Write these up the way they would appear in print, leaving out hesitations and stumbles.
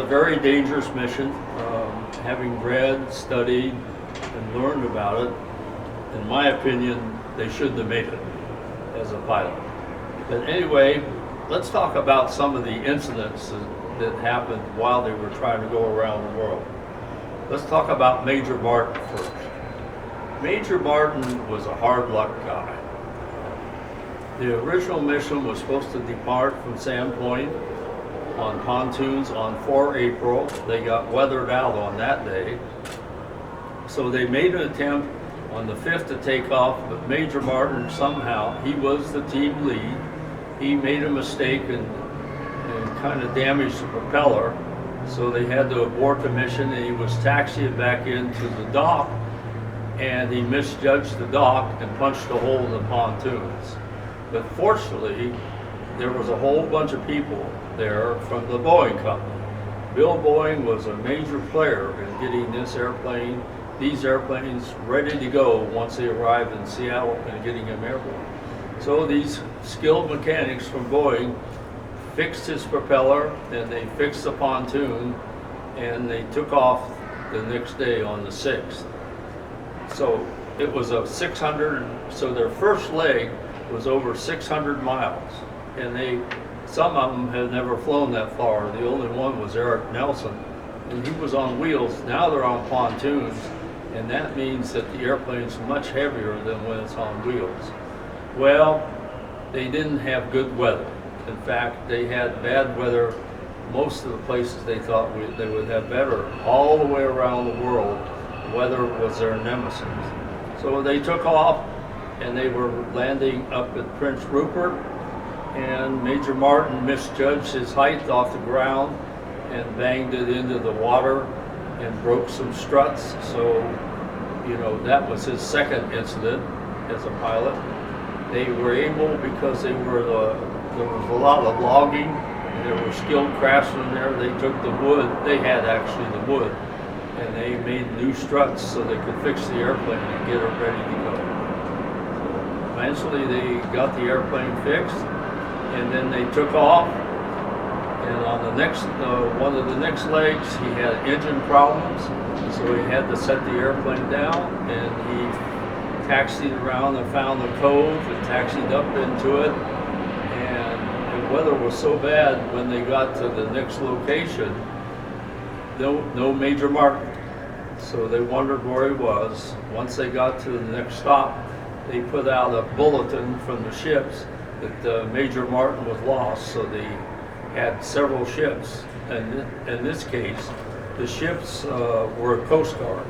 a very dangerous mission. Having read, studied, and learned about it, in my opinion, they shouldn't have made it as a pilot. But anyway, let's talk about some of the incidents that happened while they were trying to go around the world. Let's talk about Major Martin first. Major Martin was a hard luck guy. The original mission was supposed to depart from Sandpoint on pontoons on 4 April. They got weathered out on that day. So they made an attempt on the 5th to take off, but Major Martin somehow, he was the team lead, he made a mistake and kind of damaged the propeller. So they had to abort the mission, and he was taxied back into the dock, and he misjudged the dock and punched a hole in the pontoons. But fortunately, there was a whole bunch of people there from the Boeing company. Bill Boeing was a major player in getting these airplanes ready to go once they arrived in Seattle and getting them airborne. So these skilled mechanics from Boeing fixed his propeller, and they fixed the pontoon, and they took off the next day on the 6th. So it was a 600, so their first leg was over 600 miles, and some of them had never flown that far. The only one was Eric Nelson, and he was on wheels. Now they're on pontoons, and that means that the airplane's much heavier than when it's on wheels. Well, they didn't have good weather. In fact, they had bad weather. Most of the places they thought they would have better. All the way around the world, weather was their nemesis. So they took off, and they were landing up at Prince Rupert, and Major Martin misjudged his height off the ground and banged it into the water and broke some struts. So, that was his second incident as a pilot. They were able, because there was a lot of logging, and there were skilled craftsmen there. They took the wood, they had actually the wood, and they made new struts so they could fix the airplane and get it ready to go. So eventually they got the airplane fixed, and then they took off, and on the next, one of the next legs, he had engine problems, so he had to set the airplane down, and he taxied around and found the cove and taxied up into it. And the weather was so bad when they got to the next location, no Major Martin. So they wondered where he was. Once they got to the next stop, they put out a bulletin from the ships that Major Martin was lost. So they had several ships. And in this case, the ships were a Coast Guard.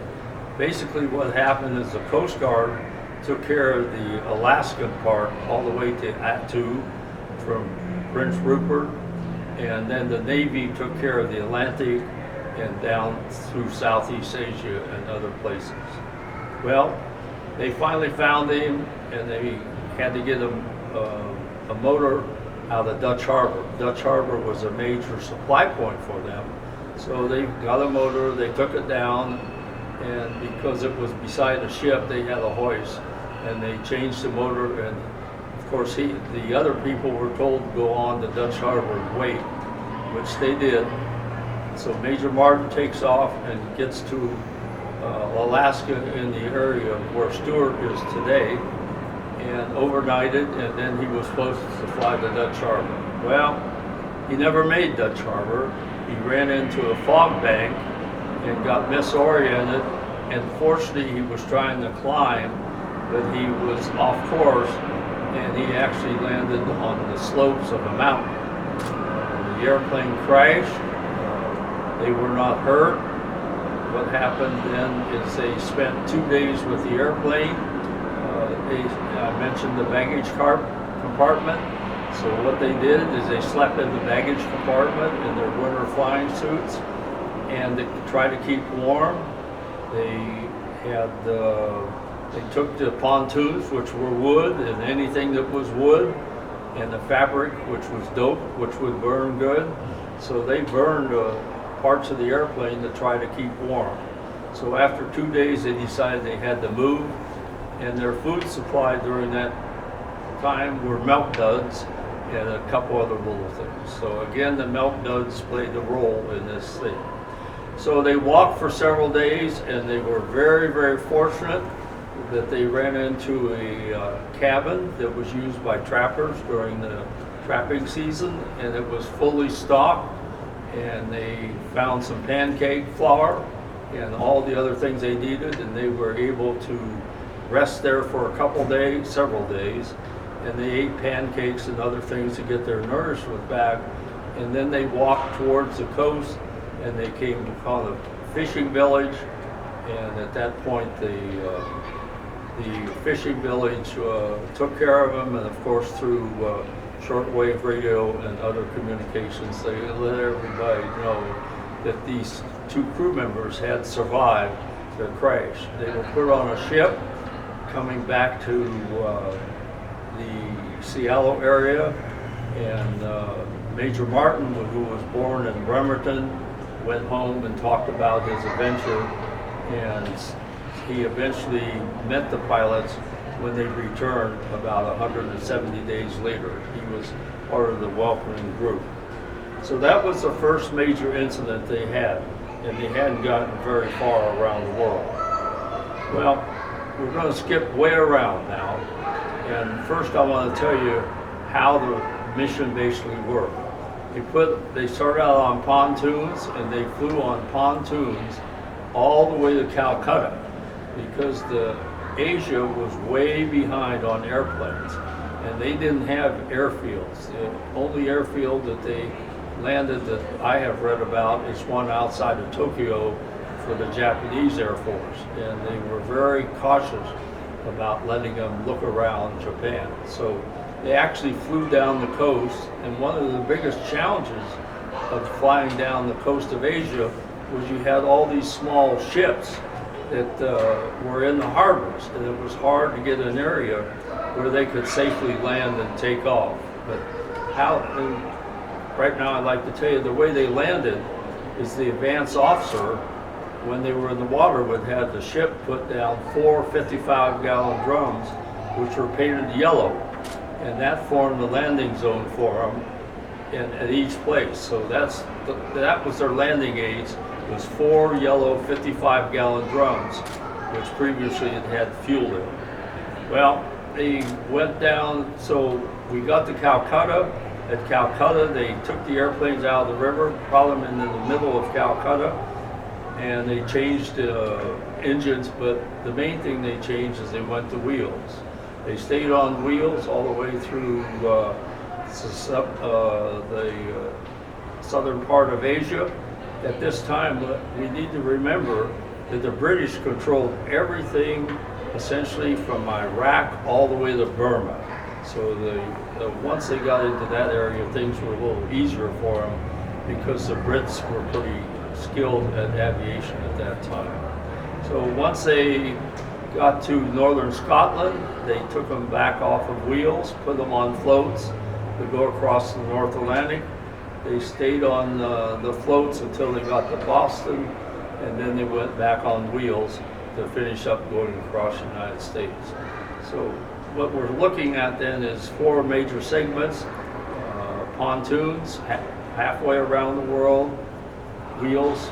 Basically what happened is the Coast Guard took care of the Alaskan part all the way to Attu from Prince Rupert, and then the Navy took care of the Atlantic and down through Southeast Asia and other places. Well, they finally found him, and they had to get him a motor out of Dutch Harbor. Dutch Harbor was a major supply point for them. So they got a motor, they took it down, and because it was beside a ship, they had a hoist, and they changed the motor. And of course, the other people were told to go on to Dutch Harbor and wait, which they did. So Major Martin takes off and gets to Alaska, in the area where Stewart is today, and overnighted, and then he was supposed to fly to Dutch Harbor. Well, he never made Dutch Harbor. He ran into a fog bank and got misoriented, and fortunately he was trying to climb, but he was off course, and he actually landed on the slopes of a mountain. The airplane crashed. They were not hurt. What happened then is they spent 2 days with the airplane. I mentioned the baggage compartment. So what they did is they slept in the baggage compartment in their winter flying suits, and to try to keep warm, they took the pontoons, which were wood, and anything that was wood, and the fabric, which was dope, which would burn good. So they burned parts of the airplane to try to keep warm. So after 2 days, they decided they had to move, and their food supply during that time were milk duds, and a couple other little things. So again, the milk duds played a role in this thing. So they walked for several days, and they were very, very fortunate that they ran into a cabin that was used by trappers during the trapping season, and it was fully stocked, and they found some pancake flour and all the other things they needed, and they were able to rest there for a couple days, several days, and they ate pancakes and other things to get their nourishment back, and then they walked towards the coast, and they came upon a fishing village, and at that point the fishing village took care of them, and of course through shortwave radio and other communications, they let everybody know that these two crew members had survived their crash. They were put on a ship coming back to the Seattle area, and Major Martin, who was born in Bremerton, went home and talked about his adventure, and he eventually met the pilots when they returned about 170 days later. He was part of the welcoming group. So that was the first major incident they had, and they hadn't gotten very far around the world. Well, we're going to skip way around now, and first I want to tell you how the mission basically worked. They started out on pontoons, and they flew on pontoons all the way to Calcutta, because Asia was way behind on airplanes, and they didn't have airfields. The only airfield that they landed that I have read about is one outside of Tokyo for the Japanese Air Force, and they were very cautious about letting them look around Japan. So they actually flew down the coast, and one of the biggest challenges of flying down the coast of Asia was you had all these small ships that were in the harbors, and it was hard to get an area where they could safely land and take off. But right now I'd like to tell you the way they landed is the advance officer, when they were in the water, would have the ship put down 4 55-gallon drums, which were painted yellow, and that formed the landing zone for them at each place. So that was their landing aids, was 4 yellow 55-gallon drums, which previously had fuel in them. Well, they went down, so we got to Calcutta. At Calcutta, they took the airplanes out of the river, brought them into the middle of Calcutta, and they changed engines, but the main thing they changed is they went to wheels. They stayed on wheels all the way through the southern part of Asia. At this time, we need to remember that the British controlled everything essentially from Iraq all the way to Burma. So once they got into that area, things were a little easier for them because the Brits were pretty skilled at aviation at that time. So once they got to northern Scotland, they took them back off of wheels, put them on floats to go across the North Atlantic. They stayed on the floats until they got to Boston, and then they went back on wheels to finish up going across the United States. So what we're looking at then is 4 major segments: pontoons halfway around the world, wheels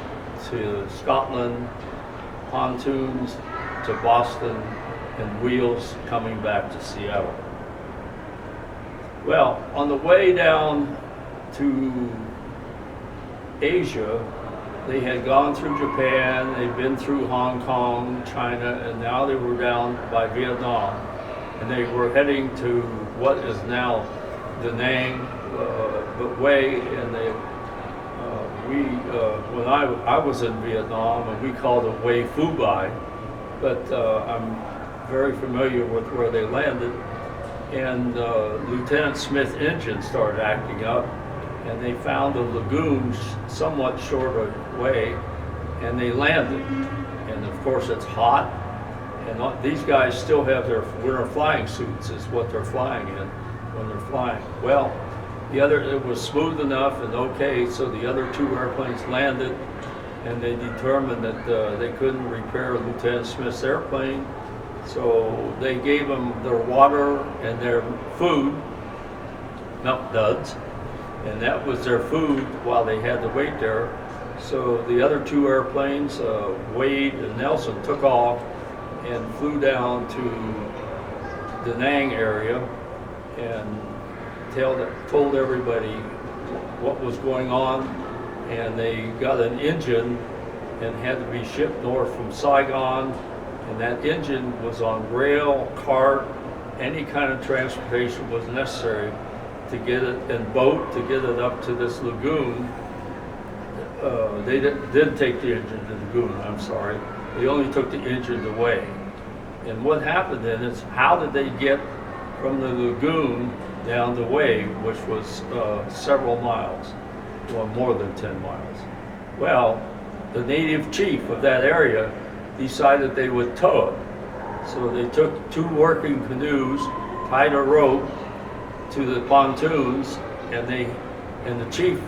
to Scotland, pontoons to Boston, and wheels coming back to Seattle. Well, on the way down to Asia, they had gone through Japan, they'd been through Hong Kong, China, and now they were down by Vietnam, and they were heading to what is now Da Nang, Way, and when I was in Vietnam, and we called it Way Phu Bai, but I'm very familiar with where they landed, and Lieutenant Smith engine started acting up, and they found a lagoon somewhat short away, and they landed. And of course it's hot, and these guys still have their winter flying suits, is what they're flying in when they're flying. Well, it was smooth enough and okay, so the other 2 airplanes landed, and they determined that they couldn't repair Lieutenant Smith's airplane, so they gave them their water and their food, milk duds, and that was their food while they had to wait there. So the other two airplanes, Wade and Nelson, took off and flew down to Da Nang area and told everybody what was going on, and they got an engine and had to be shipped north from Saigon, and that engine was on rail, cart, any kind of transportation was necessary to get it, and boat to get it up to this lagoon. They didn't take the engine to the lagoon, I'm sorry. They only took the engine away. And what happened then is, how did they get from the lagoon down the way, which was several miles, well, more than 10 miles? Well, the native chief of that area decided they would tow it. So they took two working canoes, tied a rope to the pontoons, and the chief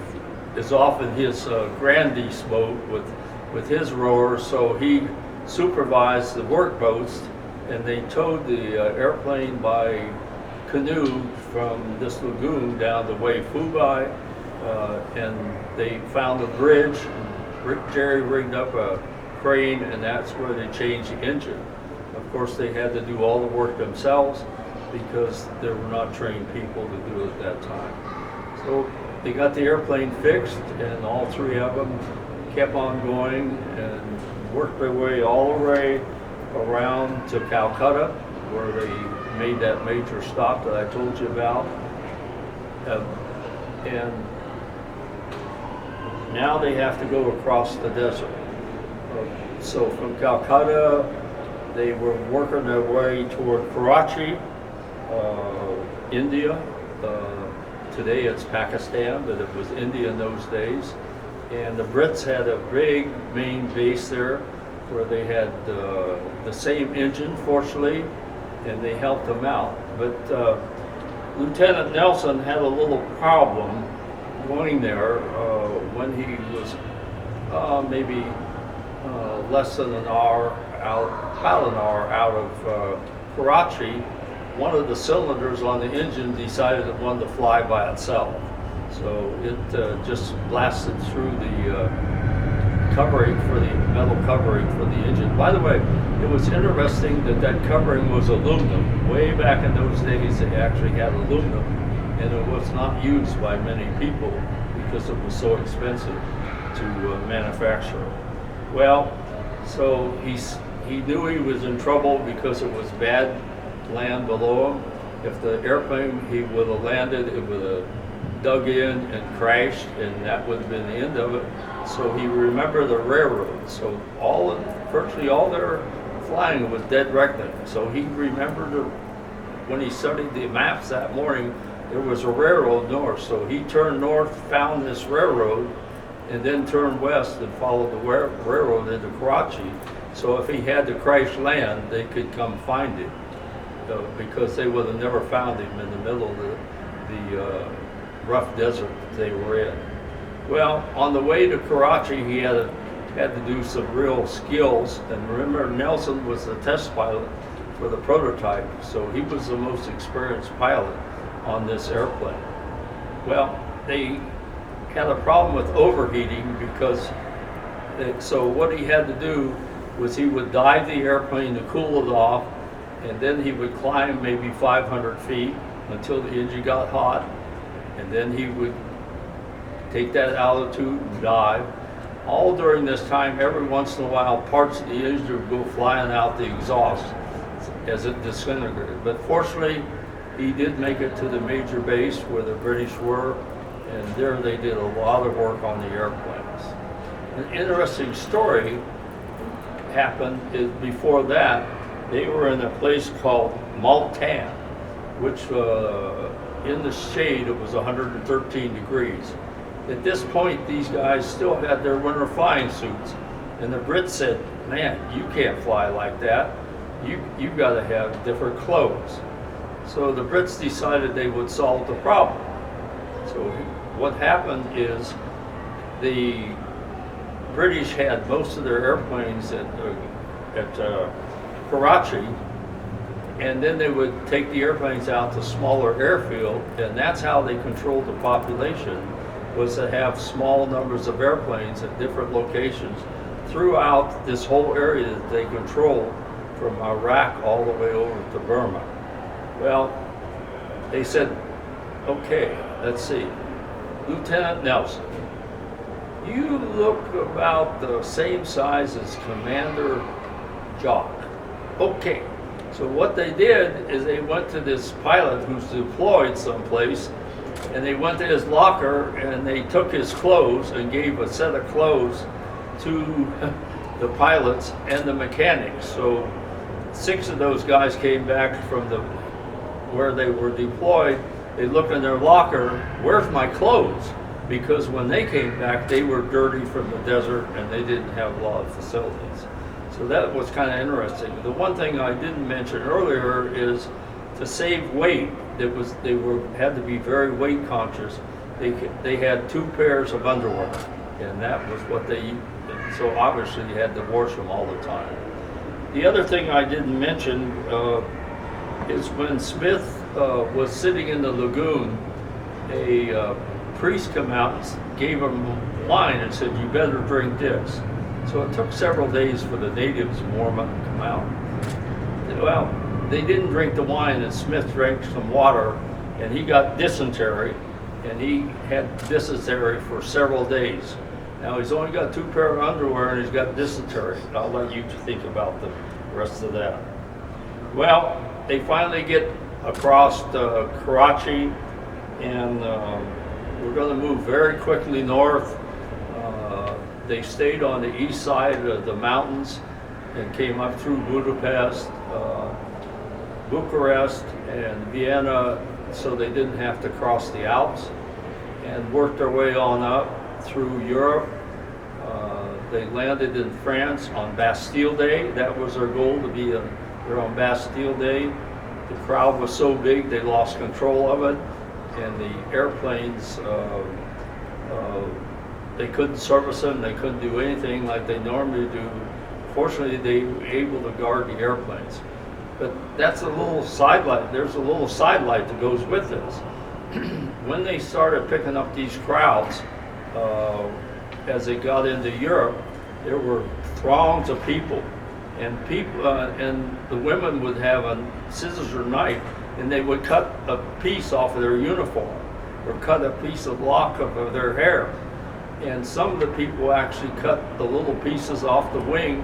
is off in his Grandees boat with his rowers, so he supervised the workboats, and they towed the airplane by canoe from this lagoon down to Wei Fubai, and they found a bridge. Jerry rigged up a crane, and that's where they changed the engine. Of course, they had to do all the work themselves because there were not trained people to do it at that time. So they got the airplane fixed, and all three of them kept on going and worked their way all the way around to Calcutta, where they made that major stop that I told you about. And now they have to go across the desert. So from Calcutta, they were working their way toward Karachi, India. Today it's Pakistan, but it was India in those days. And the Brits had a big main base there where they had the same engine, fortunately, and they helped them out. But Lieutenant Nelson had a little problem going there when he was maybe less than an hour out, about an hour out of Karachi. One of the cylinders on the engine decided it wanted to fly by itself. So it just blasted through the covering for the metal covering for the engine. By the way, it was interesting that that covering was aluminum. Way back in those days, they actually had aluminum, and it was not used by many people because it was so expensive to manufacture. Well, so he knew he was in trouble because it was bad land below him. If the airplane he would have landed, it would have dug in and crashed, and that would have been the end of it. So he remembered the railroad. So virtually all their flying was dead reckoning. So he remembered when he studied the maps that morning, there was a railroad north. So he turned north, found this railroad, and then turned west and followed the railroad into Karachi. So if he had to crash land, they could come find him, because they would have never found him in the middle of the rough desert that they were in. Well, on the way to Karachi, he had to do some real skills. And remember, Nelson was the test pilot for the prototype, so he was the most experienced pilot on this airplane. Well, they had a problem with overheating because so what he had to do was he would dive the airplane to cool it off, and then he would climb maybe 500 feet until the engine got hot, and then he would take that altitude and dive. All during this time, every once in a while, parts of the engine would go flying out the exhaust as it disintegrated. But fortunately, he did make it to the major base where the British were, and there they did a lot of work on the airplanes. An interesting story happened is before that, they were in a place called Multan, which in the shade it was 113 degrees. At this point, these guys still had their winter flying suits, and the Brits said, "Man, you can't fly like that. You've got to have different clothes." So the Brits decided they would solve the problem. So what happened is the British had most of their airplanes at Karachi, and then they would take the airplanes out to smaller airfield, and that's how they controlled the population, was to have small numbers of airplanes at different locations throughout this whole area that they controlled from Iraq all the way over to Burma. Well, they said, okay, let's see, Lieutenant Nelson, you look about the same size as Commander Jock. Okay, so what they did is they went to this pilot who's deployed someplace, and they went to his locker and they took his clothes and gave a set of clothes to the pilots and the mechanics. So 6 of those guys came back from where they were deployed. They looked in their locker, where's my clothes? Because when they came back, they were dirty from the desert and they didn't have a lot of facilities. So that was kind of interesting. The one thing I didn't mention earlier is to save weight, they had to be very weight conscious. They had 2 pairs of underwear, and that was what they used. So obviously you had to wash them all the time. The other thing I didn't mention is when Smith was sitting in the lagoon, a priest came out and gave him wine and said, you better drink this. So it took several days for the natives to warm up and come out. Well, they didn't drink the wine, and Smith drank some water, and he got dysentery, and he had dysentery for several days. Now he's only got 2 pair of underwear and he's got dysentery. I'll let you think about the rest of that. Well, they finally get across Karachi, and we're going to move very quickly north. They stayed on the east side of the mountains and came up through Budapest, Bucharest, and Vienna, so they didn't have to cross the Alps, and worked their way on up through Europe. They landed in France on Bastille Day. That was their goal, to be there on Bastille Day. The crowd was so big they lost control of it, and the airplanes, they couldn't service them, they couldn't do anything like they normally do. Fortunately, they were able to guard the airplanes. But that's a little sidelight. There's a little sidelight that goes with this. When they started picking up these crowds, as they got into Europe, there were throngs of people, and the women would have a scissors or knife, and they would cut a piece off of their uniform, or cut a piece of lock of their hair. And some of the people actually cut the little pieces off the wing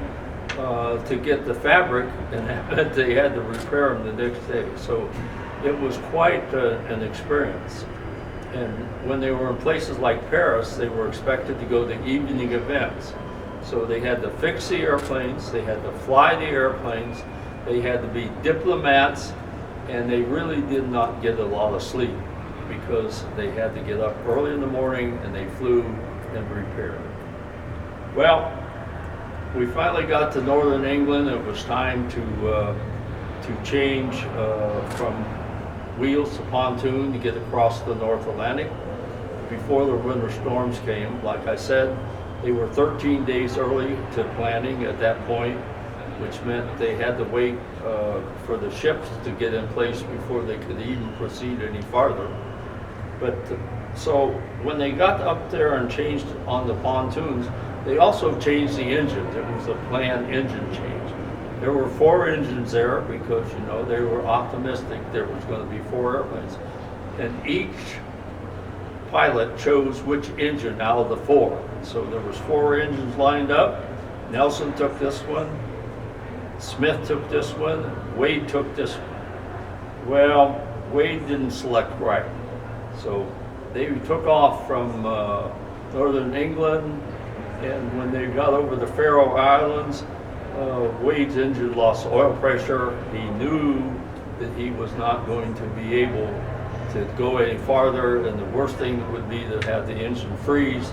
to get the fabric, and that meant they had to repair them the next day. So it was quite an experience. And when they were in places like Paris, they were expected to go to evening events. So they had to fix the airplanes, they had to fly the airplanes, they had to be diplomats, and they really did not get a lot of sleep because they had to get up early in the morning and they flew and repaired. Well, we finally got to northern England. It was time to change from wheels to pontoon to get across the North Atlantic before the winter storms came. Like I said, they were 13 days early to planning at that point, which meant they had to wait for the ships to get in place before they could even proceed any farther. But so when they got up there and changed on the pontoons, they also changed the engines. It was a planned engine change. There were 4 engines there because, you know, they were optimistic there was going to be 4 airplanes. And each pilot chose which engine out of the 4. So there was 4 engines lined up. Nelson took this one, Smith took this one, Wade took this one. Well, Wade didn't select right. So they took off from northern England, and when they got over the Faroe Islands, Wade's engine lost oil pressure. He knew that he was not going to be able to go any farther, and the worst thing would be to have the engine freeze.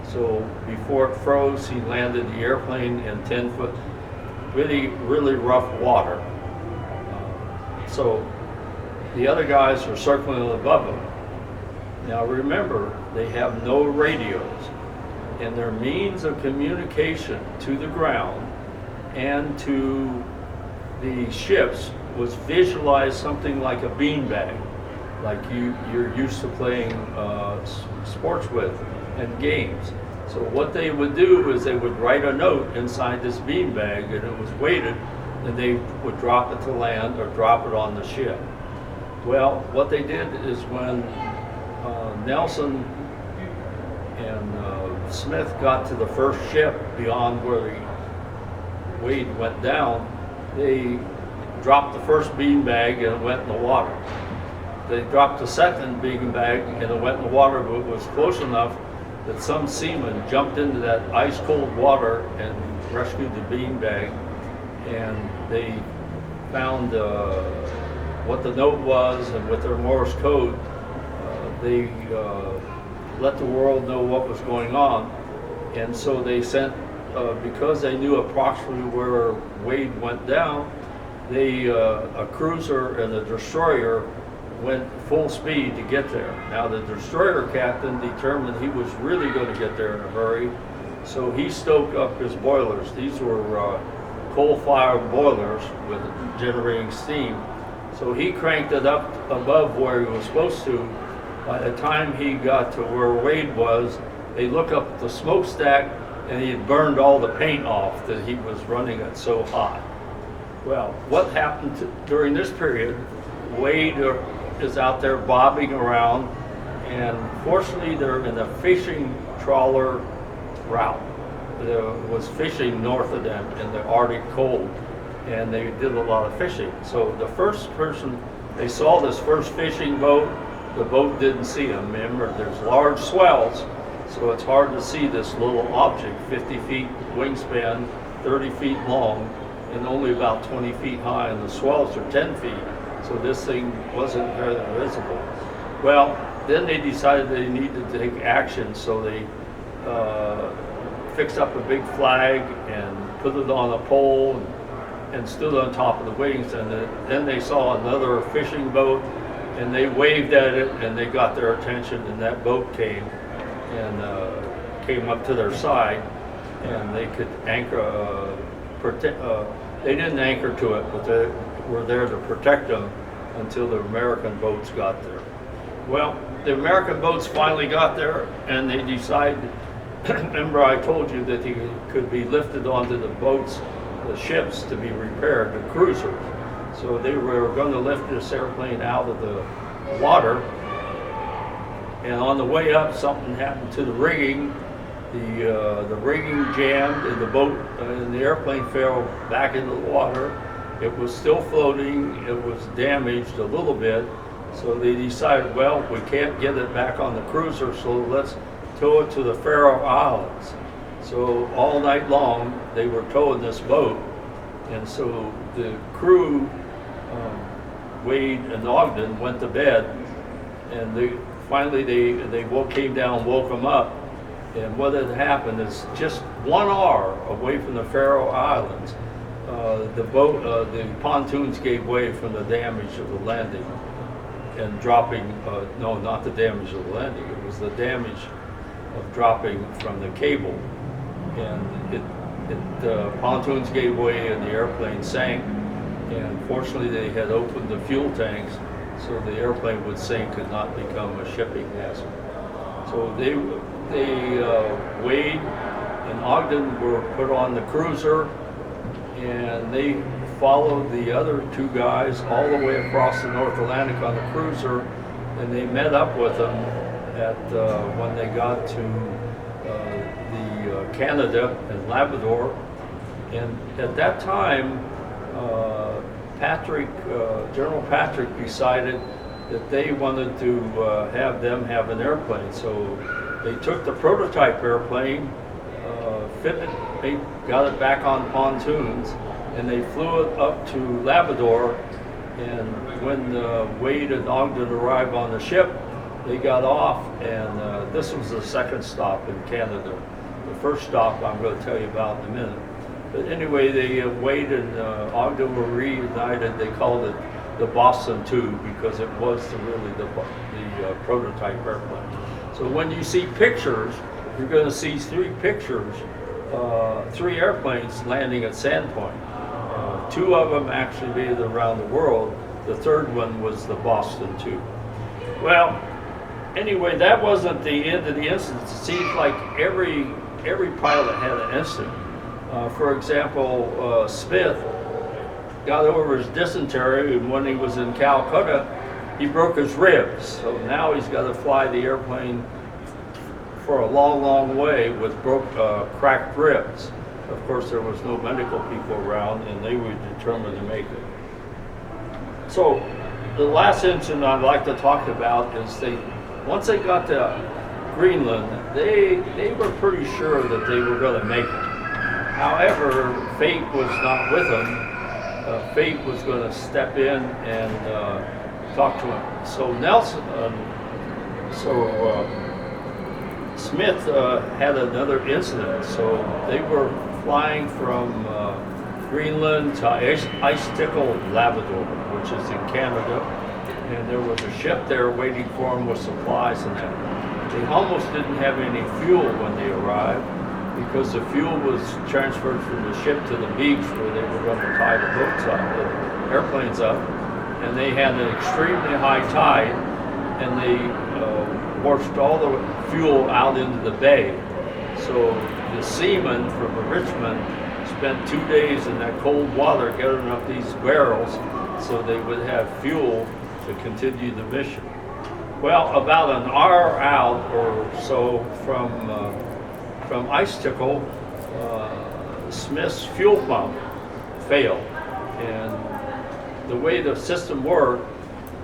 So before it froze, he landed the airplane in 10-foot, really, really rough water. So the other guys are circling above him. Now remember, they have no radios, and their means of communication to the ground and to the ships was visualize something like a beanbag, like you're used to playing sports with and games. So what they would do is they would write a note inside this beanbag, and it was weighted, and they would drop it to land or drop it on the ship. Well, what they did is when Nelson and Smith got to the first ship beyond where Wade went down, they dropped the first beanbag and it went in the water. They dropped the second beanbag and it went in the water, but it was close enough that some seaman jumped into that ice cold water and rescued the beanbag, and they found what the note was, and with their Morse code they let the world know what was going on. And so they sent, because they knew approximately where Wade went down, a cruiser and a destroyer went full speed to get there. Now the destroyer captain determined he was really going to get there in a hurry, so he stoked up his boilers. These were coal-fired boilers with generating steam. So he cranked it up above where he was supposed to. By the time he got to where Wade was, they looked up at the smokestack and he had burned all the paint off that he was running it so hot. Well, what happened during this period, Wade is out there bobbing around, and fortunately they're in a fishing trawler route. There was fishing north of them in the Arctic cold, and they did a lot of fishing. So the first person, they saw this first fishing boat, the boat didn't see them. Remember, there's large swells, so it's hard to see this little object, 50 feet wingspan, 30 feet long, and only about 20 feet high, and the swells are 10 feet. So this thing wasn't very visible. Well, then they decided they needed to take action, so they fixed up a big flag and put it on a pole and stood on top of the wings. And then they saw another fishing boat, and they waved at it, and they got their attention, and that boat came and came up to their side, and they could anchor. They didn't anchor to it, but they were there to protect them until the American boats got there. Well, the American boats finally got there, and they decided, remember I told you that he could be lifted onto the boats, the ships, to be repaired, the cruisers. So they were going to lift this airplane out of the water, and on the way up something happened to the rigging. The rigging jammed, and the boat and the airplane fell back into the water. It was still floating. It was damaged a little bit, so they decided, well, we can't get it back on the cruiser, so let's tow it to the Faroe Islands. So all night long they were towing this boat, and so the crew, Wade and Ogden, went to bed, and finally they came down, woke them up. And what had happened is, just 1 hour away from the Faroe Islands, the pontoons gave way from the damage of the landing and dropping. No, not the damage of the landing. It was the damage of dropping from the cable, and the pontoons gave way and the airplane sank. And fortunately, they had opened the fuel tanks, so the airplane would sink and not become a shipping hazard. So Wade and Ogden were put on the cruiser, and they followed the other two guys all the way across the North Atlantic on the cruiser, and they met up with them at when they got to Canada and Labrador. And at that time, General Patrick decided that they wanted to have them have an airplane. So they took the prototype airplane, they got it back on pontoons, and they flew it up to Labrador. And when Wade and Ogden arrived on the ship, they got off, and this was the second stop in Canada. The first stop I'm going to tell you about in a minute. But anyway, Wade and Ogden were reunited. They called it the Boston II because it was really the prototype airplane. So when you see pictures, you're going to see three airplanes landing at Sandpoint. two of them actually made it around the world. The third one was the Boston tube. Well, anyway, that wasn't the end of the incident. It seems like every pilot had an incident. For example, Smith got over his dysentery, and when he was in Calcutta, he broke his ribs. So now he's got to fly the airplane for a long, long way with cracked ribs. Of course, there was no medical people around, and they were determined to make it. So the last incident I'd like to talk about is once they got to Greenland, they were pretty sure that they were going to make it. However, fate was not with them. Fate was going to step in and talk to him. So Smith had another incident. So they were flying from Greenland to Icicle, Labrador, which is in Canada, and there was a ship there waiting for them with supplies and that. They almost didn't have any fuel when they arrived, because the fuel was transferred from the ship to the beach where they were going to tie the boats up, the airplanes up, and they had an extremely high tide, and they washed all the fuel out into the bay. So the seamen from Richmond spent 2 days in that cold water gathering up these barrels so they would have fuel to continue the mission. Well, about an hour out or so from Icicle, Smith's fuel pump failed, and the way the system worked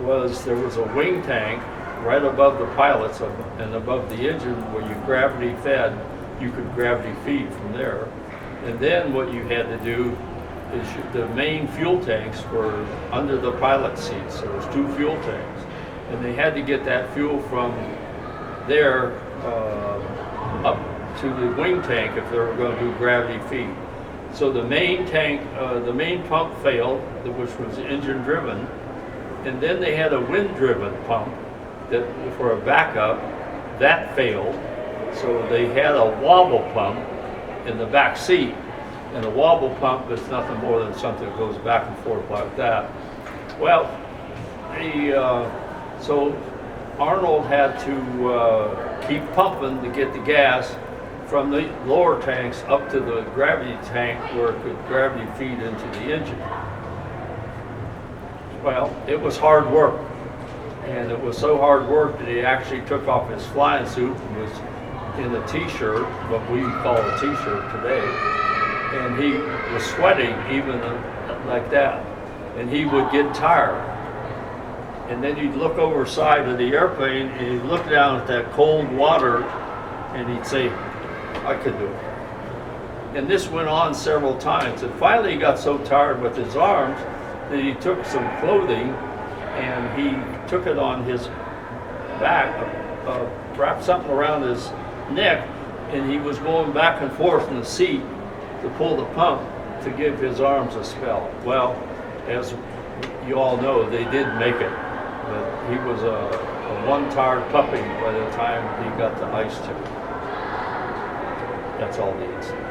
was there was a wing tank right above the pilots and above the engine where you gravity fed. You could gravity feed from there, and then what you had to do is the main fuel tanks were under the pilot seats. There was 2 fuel tanks, and they had to get that fuel from there up to the wing tank if they were going to do gravity feed. So the main tank, the main pump failed, which was engine driven, and then they had a wind driven pump that for a backup that failed. So they had a wobble pump in the back seat, and a wobble pump is nothing more than something that goes back and forth like that. Well, so Arnold had to keep pumping to get the gas from the lower tanks up to the gravity tank where it could gravity feed into the engine. Well, it was hard work, and it was so hard work that he actually took off his flying suit and was in a t-shirt, what we call a t-shirt today, and he was sweating even like that, and he would get tired. And then he'd look over the side of the airplane and he'd look down at that cold water and he'd say, I could do it. And this went on several times, and finally he got so tired with his arms that he took some clothing and he took it on his back, wrapped something around his neck, and he was going back and forth in the seat to pull the pump to give his arms a spell. Well, as you all know, they did make it, but he was a one-tired puppy by the time he got to Icicle. That's all the incident.